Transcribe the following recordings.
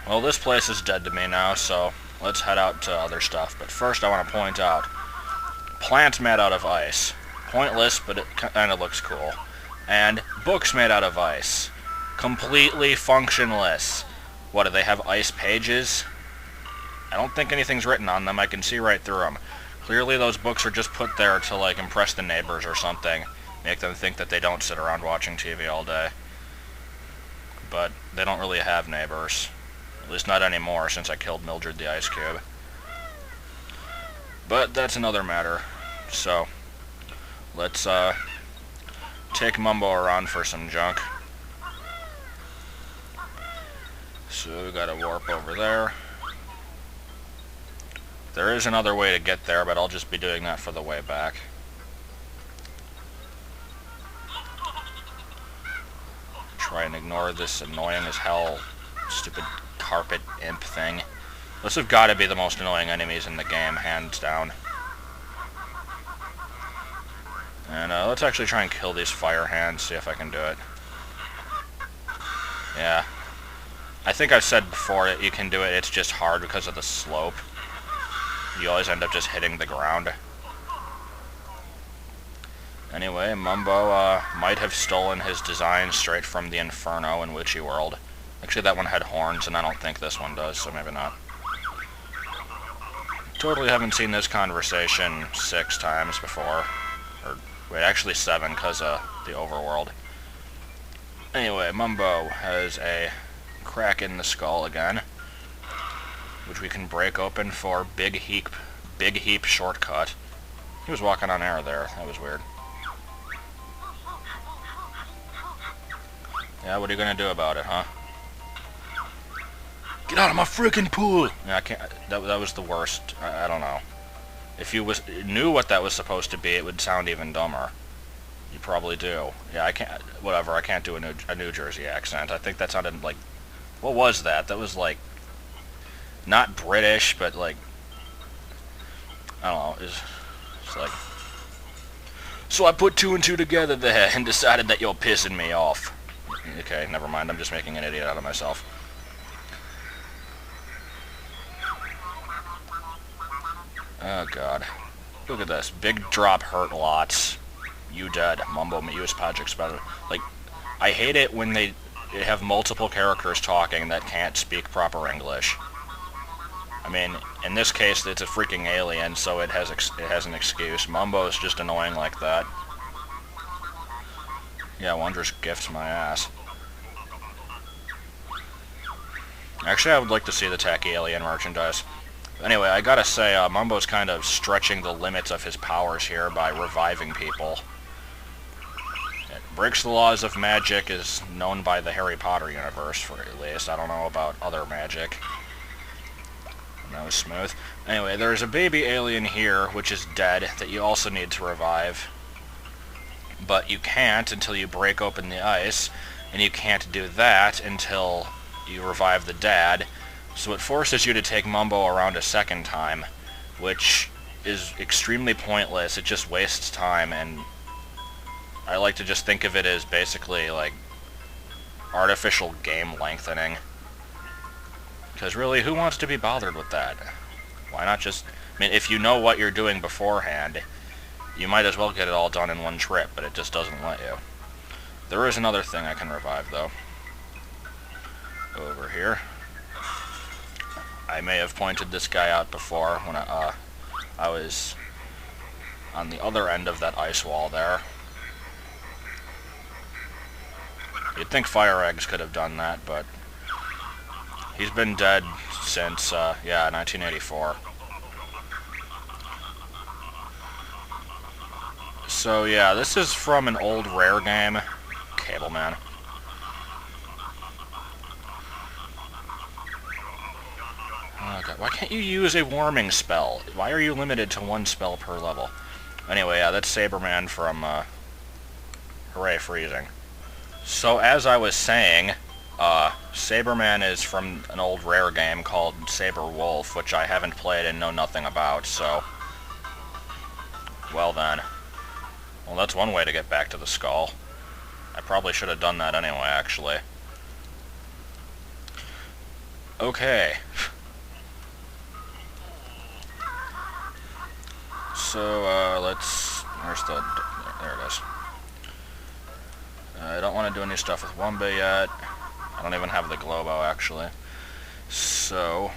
Well, this place is dead to me now, so let's head out to other stuff. But first I want to point out, plant made out of ice. Pointless, but it kind of looks cool. And books made out of ice. Completely functionless. What, do they have ice pages? I don't think anything's written on them. I can see right through them. Clearly those books are just put there to, like, impress the neighbors or something. Make them think that they don't sit around watching TV all day. But they don't really have neighbors. At least not anymore, since I killed Mildred the Ice Cube. But that's another matter. So, let's take Mumbo around for some junk. So we gotta warp over there. There is another way to get there, but I'll just be doing that for the way back. Try and ignore this annoying as hell stupid carpet imp thing. Those have got to be the most annoying enemies in the game, hands down. And let's actually try and kill these fire hands, see if I can do it. Yeah. I think I've said before that you can do it, it's just hard because of the slope. You always end up just hitting the ground. Anyway, Mumbo might have stolen his design straight from the Inferno in Witchy World. Actually, that one had horns, and I don't think this one does, so maybe not. Totally haven't seen this conversation 6 times before. Or, wait, actually 7, because of the overworld. Anyway, Mumbo has a crack in the skull again, which we can break open for Big Heap shortcut. He was walking on air there. That was weird. Yeah, what are you gonna do about it, huh? Get out of my freaking pool! Yeah, I can't. That was the worst. I don't know. If you knew what that was supposed to be, it would sound even dumber. You probably do. Yeah, I can't. Whatever. I can't do a New Jersey accent. I think that sounded like. What was that? That was like. Not British, but like. I don't know. It's like. So I put 2 and 2 together there and decided that you're pissing me off. Okay, never mind. I'm just making an idiot out of myself. Oh god. Look at this. Big drop hurt lots. You dead. Mumbo, US project's better. Like, I hate it when they have multiple characters talking that can't speak proper English. I mean, in this case, it's a freaking alien, so it has an excuse. Mumbo is just annoying like that. Yeah, Wondrous gifts my ass. Actually, I would like to see the tacky alien merchandise. Anyway, I gotta say, Mumbo's kind of stretching the limits of his powers here by reviving people. It breaks the laws of magic, is known by the Harry Potter universe, for at least. I don't know about other magic. That was smooth. Anyway, there's a baby alien here, which is dead, that you also need to revive. But you can't until you break open the ice, and you can't do that until you revive the dad. So it forces you to take Mumbo around a second time, which is extremely pointless. It just wastes time, and I like to just think of it as basically, like, artificial game lengthening. Because really, who wants to be bothered with that? Why not just... I mean, if you know what you're doing beforehand, you might as well get it all done in one trip, but it just doesn't let you. There is another thing I can revive, though. Over here. I may have pointed this guy out before when I was on the other end of that ice wall there. You'd think Fire Eggs could have done that, but he's been dead since, yeah, 1984. So, yeah, this is from an old Rare game, Cable Man. Oh god, why can't you use a warming spell? Why are you limited to 1 spell per level? Anyway, yeah, that's Saber Man from, Hooray Freezing. So, as I was saying, Saber Man is from an old Rare game called Saber Wolf, which I haven't played and know nothing about, so... Well then. Well, that's one way to get back to the skull. I probably should have done that anyway, actually. Okay. So, let's... Where's the... There it is. I don't want to do any stuff with Wumbo yet. I don't even have the Globo, actually. So...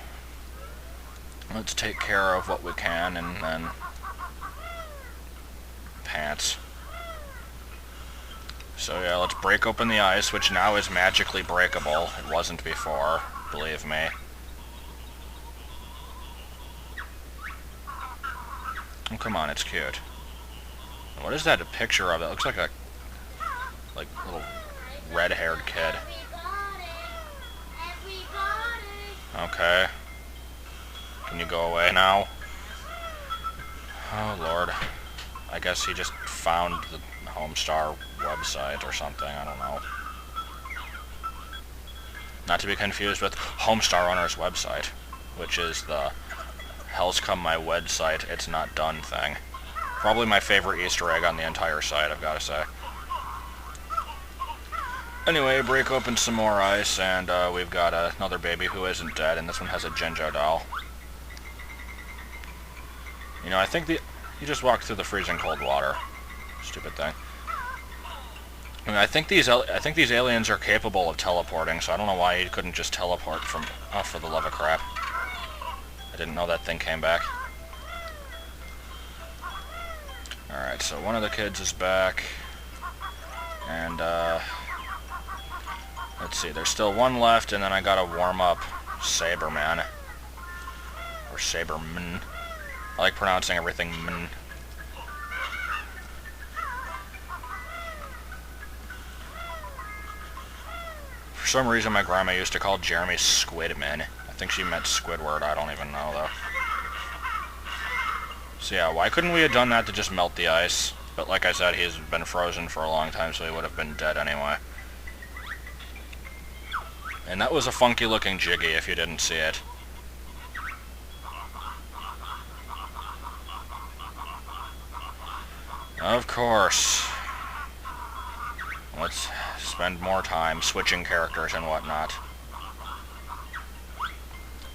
let's take care of what we can, and then... Pants. So yeah, let's break open the ice, which now is magically breakable. It wasn't before, believe me. Oh, come on, it's cute. What is that a picture of? It looks like a... little red-haired kid. Okay. Can you go away now? Oh, Lord. I guess he just found the Homestar website or something, I don't know. Not to be confused with Homestar Owner's website, which is the Hell's Come My Website, It's Not Done thing. Probably my favorite Easter egg on the entire site, I've got to say. Anyway, break open some more ice, and we've got another baby who isn't dead, and this one has a Jinjo doll. You know, I think you just walked through the freezing cold water. Stupid thing. I mean, I think these aliens are capable of teleporting, so I don't know why you couldn't just teleport from... Oh, for the love of crap. I didn't know that thing came back. Alright, so one of the kids is back. And, let's see, there's still one left, and then I gotta warm up Saber Man. Or Saber Man. I like pronouncing everything man. For some reason, my grandma used to call Jeremy Squidman. I think she meant Squidward, I don't even know, though. So yeah, why couldn't we have done that to just melt the ice? But like I said, he's been frozen for a long time, so he would have been dead anyway. And that was a funky-looking Jiggy, if you didn't see it. Of course. Let's spend more time switching characters and whatnot.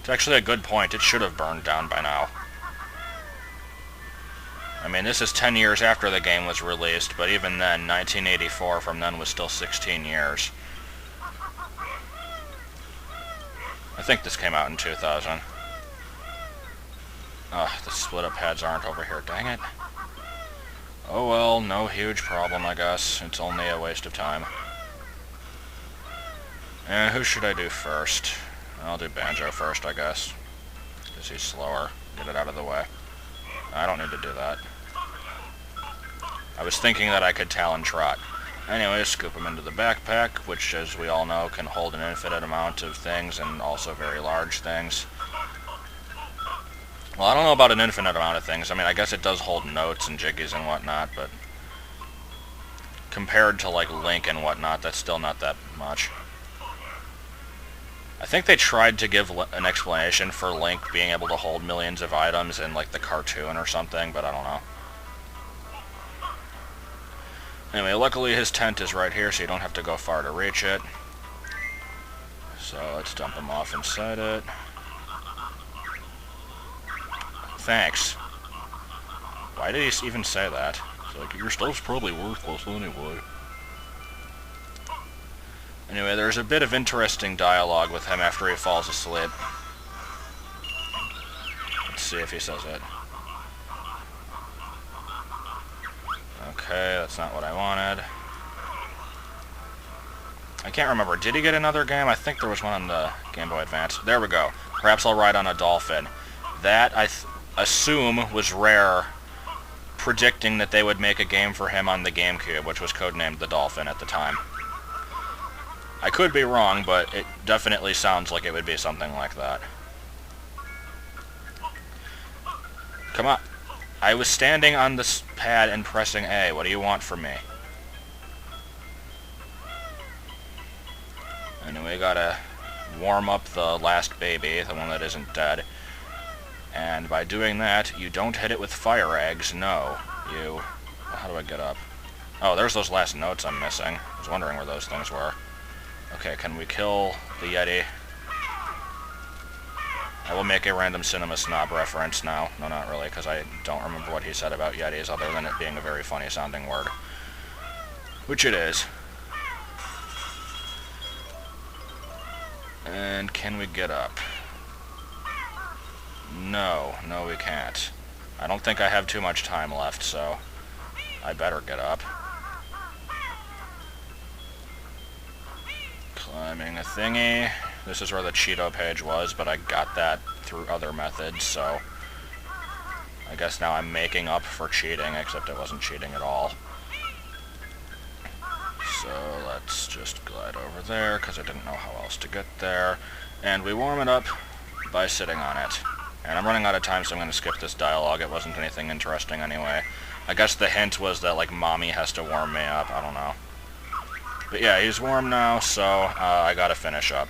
It's actually a good point. It should have burned down by now. I mean, this is 10 years after the game was released, but even then, 1984 from then was still 16 years. I think this came out in 2000. Ugh, the split-up pads aren't over here, dang it. Oh well, no huge problem, I guess. It's only a waste of time. Who should I do first? I'll do Banjo first, I guess. Because he's slower. Get it out of the way. I don't need to do that. I was thinking that I could Talon Trot. Anyway, scoop him into the backpack, which, as we all know, can hold an infinite amount of things, and also very large things. Well, I don't know about an infinite amount of things. I mean, I guess it does hold notes and jiggies and whatnot, but compared to, like, Link and whatnot, that's still not that much. I think they tried to give an explanation for Link being able to hold millions of items in, like, the cartoon or something, but I don't know. Anyway, luckily his tent is right here, so you don't have to go far to reach it. So let's dump him off inside it. Thanks. Why did he even say that? It's like, your stuff's probably worthless anyway. Anyway, there's a bit of interesting dialogue with him after he falls asleep. Let's see if he says it. Okay, that's not what I wanted. I can't remember. Did he get another game? I think there was one on the Game Boy Advance. There we go. Perhaps I'll ride on a dolphin. That, I assume, was Rare predicting that they would make a game for him on the GameCube, which was codenamed The Dolphin at the time. I could be wrong, but it definitely sounds like it would be something like that. Come on. I was standing on this pad and pressing A. What do you want from me? Anyway, gotta warm up the last baby, the one that isn't dead. And by doing that, you don't hit it with fire eggs, no. You... How do I get up? Oh, there's those last notes I'm missing. I was wondering where those things were. Okay, can we kill the Yeti? I will make a random Cinema Snob reference now. No, not really, because I don't remember what he said about Yetis other than it being a very funny sounding word. Which it is. And can we get up? No, we can't. I don't think I have too much time left, so I better get up. Climbing a thingy. This is where the Cheeto page was, but I got that through other methods, so I guess now I'm making up for cheating, except it wasn't cheating at all. So let's just glide over there, because I didn't know how else to get there. And we warm it up by sitting on it. And I'm running out of time, so I'm going to skip this dialogue. It wasn't anything interesting anyway. I guess the hint was that, like, Mommy has to warm me up. I don't know. But yeah, he's warm now, so I gotta finish up.